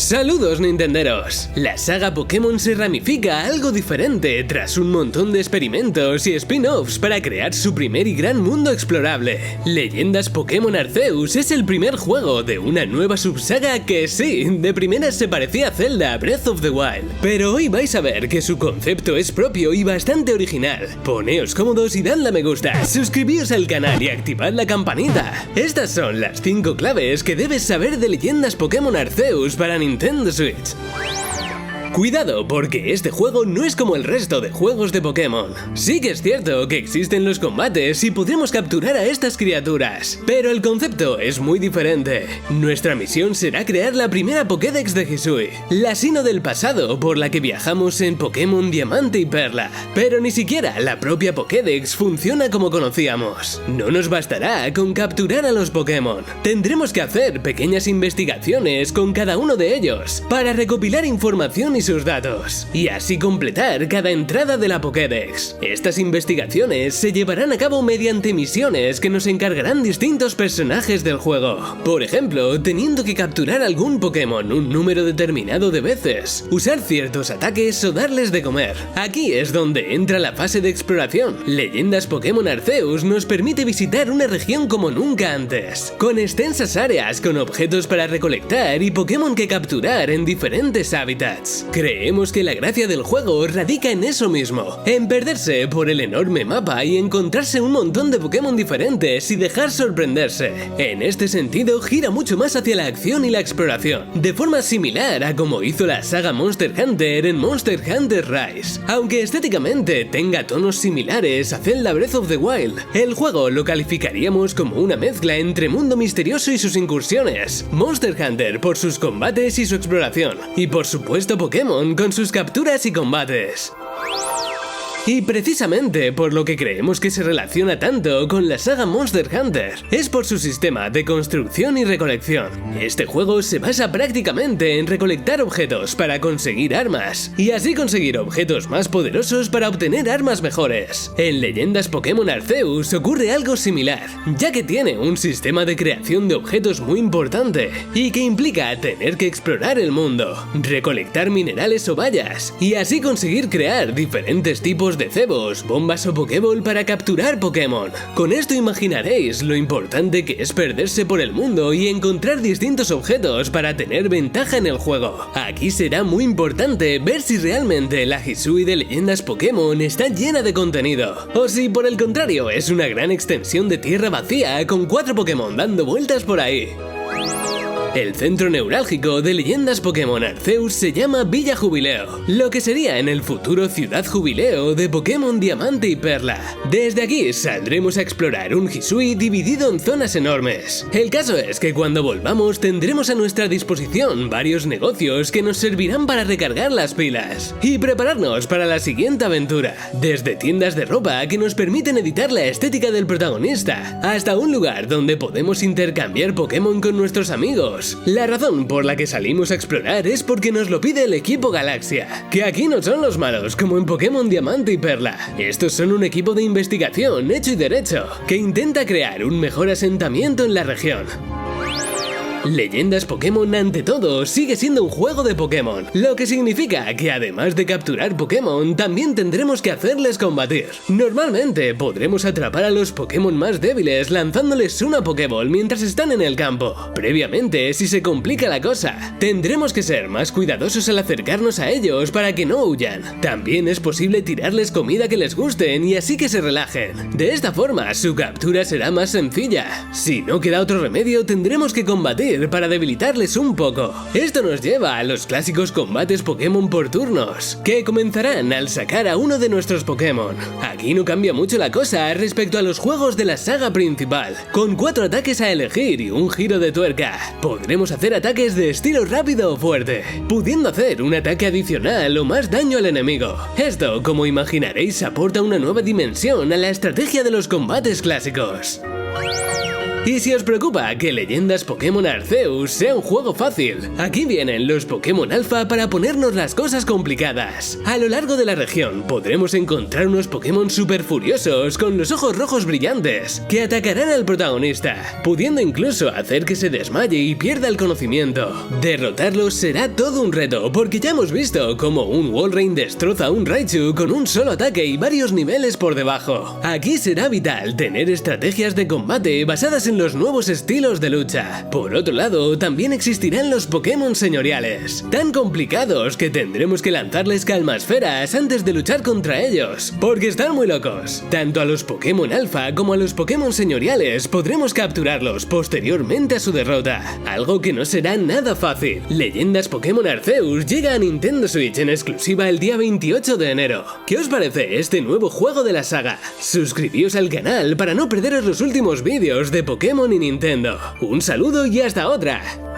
Saludos Nintenderos. La saga Pokémon se ramifica a algo diferente tras un montón de experimentos y spin-offs para crear su primer y gran mundo explorable. Leyendas Pokémon Arceus es el primer juego de una nueva subsaga que sí, de primeras se parecía a Zelda Breath of the Wild, pero hoy vais a ver que su concepto es propio y bastante original. Poneos cómodos y dadle a me gusta, suscribíos al canal y activad la campanita. Estas son las 5 claves que debes saber de Leyendas Pokémon Arceus para Nintendo Switch. Cuidado, porque este juego no es como el resto de juegos de Pokémon. Sí que es cierto que existen los combates y podremos capturar a estas criaturas, pero el concepto es muy diferente. Nuestra misión será crear la primera Pokédex de Hisui, la Sinnoh del pasado por la que viajamos en Pokémon Diamante y Perla. Pero ni siquiera la propia Pokédex funciona como conocíamos. No nos bastará con capturar a los Pokémon. Tendremos que hacer pequeñas investigaciones con cada uno de ellos para recopilar información y sus datos, y así completar cada entrada de la Pokédex. Estas investigaciones se llevarán a cabo mediante misiones que nos encargarán distintos personajes del juego. Por ejemplo, teniendo que capturar algún Pokémon un número determinado de veces, usar ciertos ataques o darles de comer. Aquí es donde entra la fase de exploración. Leyendas Pokémon Arceus nos permite visitar una región como nunca antes, con extensas áreas con objetos para recolectar y Pokémon que capturar en diferentes hábitats. Creemos que la gracia del juego radica en eso mismo, en perderse por el enorme mapa y encontrarse un montón de Pokémon diferentes y dejar sorprenderse. En este sentido, gira mucho más hacia la acción y la exploración, de forma similar a como hizo la saga Monster Hunter en Monster Hunter Rise. Aunque estéticamente tenga tonos similares a Zelda Breath of the Wild, el juego lo calificaríamos como una mezcla entre mundo misterioso y sus incursiones, Monster Hunter por sus combates y su exploración, y por supuesto Pokémon con sus capturas y combates. Y precisamente por lo que creemos que se relaciona tanto con la saga Monster Hunter, es por su sistema de construcción y recolección. Este juego se basa prácticamente en recolectar objetos para conseguir armas, y así conseguir objetos más poderosos para obtener armas mejores. En Leyendas Pokémon Arceus ocurre algo similar, ya que tiene un sistema de creación de objetos muy importante, y que implica tener que explorar el mundo, recolectar minerales o bayas, y así conseguir crear diferentes tipos de cebos, bombas o Pokéball para capturar Pokémon. Con esto imaginaréis lo importante que es perderse por el mundo y encontrar distintos objetos para tener ventaja en el juego. Aquí será muy importante ver si realmente la Hisui de Leyendas Pokémon está llena de contenido, o si por el contrario es una gran extensión de tierra vacía con 4 Pokémon dando vueltas por ahí. El centro neurálgico de Leyendas Pokémon Arceus se llama Villa Jubileo, lo que sería en el futuro Ciudad Jubileo de Pokémon Diamante y Perla. Desde aquí saldremos a explorar un Hisui dividido en zonas enormes. El caso es que cuando volvamos tendremos a nuestra disposición varios negocios que nos servirán para recargar las pilas y prepararnos para la siguiente aventura. Desde tiendas de ropa que nos permiten editar la estética del protagonista, hasta un lugar donde podemos intercambiar Pokémon con nuestros amigos. La razón por la que salimos a explorar es porque nos lo pide el equipo Galaxia, que aquí no son los malos como en Pokémon Diamante y Perla. Estos son un equipo de investigación hecho y derecho, que intenta crear un mejor asentamiento en la región. Leyendas Pokémon ante todo sigue siendo un juego de Pokémon, lo que significa que además de capturar Pokémon también tendremos que hacerles combatir. Normalmente podremos atrapar a los Pokémon más débiles lanzándoles una Pokéball mientras están en el campo. Previamente, si se complica la cosa, tendremos que ser más cuidadosos al acercarnos a ellos para que no huyan. También es posible tirarles comida que les gusten y así que se relajen. De esta forma su captura será más sencilla. Si no queda otro remedio tendremos que combatir para debilitarles un poco. Esto nos lleva a los clásicos combates Pokémon por turnos, que comenzarán al sacar a uno de nuestros Pokémon. Aquí no cambia mucho la cosa respecto a los juegos de la saga principal, con 4 ataques a elegir y un giro de tuerca. Podremos hacer ataques de estilo rápido o fuerte, pudiendo hacer un ataque adicional o más daño al enemigo. Esto, como imaginaréis, aporta una nueva dimensión a la estrategia de los combates clásicos. Y si os preocupa que Leyendas Pokémon Arceus sea un juego fácil, aquí vienen los Pokémon Alpha para ponernos las cosas complicadas. A lo largo de la región podremos encontrar unos Pokémon super furiosos con los ojos rojos brillantes que atacarán al protagonista, pudiendo incluso hacer que se desmaye y pierda el conocimiento. Derrotarlos será todo un reto porque ya hemos visto cómo un Walrein destroza a un Raichu con un solo ataque y varios niveles por debajo. Aquí será vital tener estrategias de combate basadas en los nuevos estilos de lucha. Por otro lado, también existirán los Pokémon señoriales, tan complicados que tendremos que lanzarles calmasferas antes de luchar contra ellos, porque están muy locos. Tanto a los Pokémon Alpha como a los Pokémon señoriales podremos capturarlos posteriormente a su derrota, algo que no será nada fácil. Leyendas Pokémon Arceus llega a Nintendo Switch en exclusiva el día 28 de enero. ¿Qué os parece este nuevo juego de la saga? Suscribíos al canal para no perderos los últimos vídeos de Pokémon y Nintendo. Un saludo y hasta otra.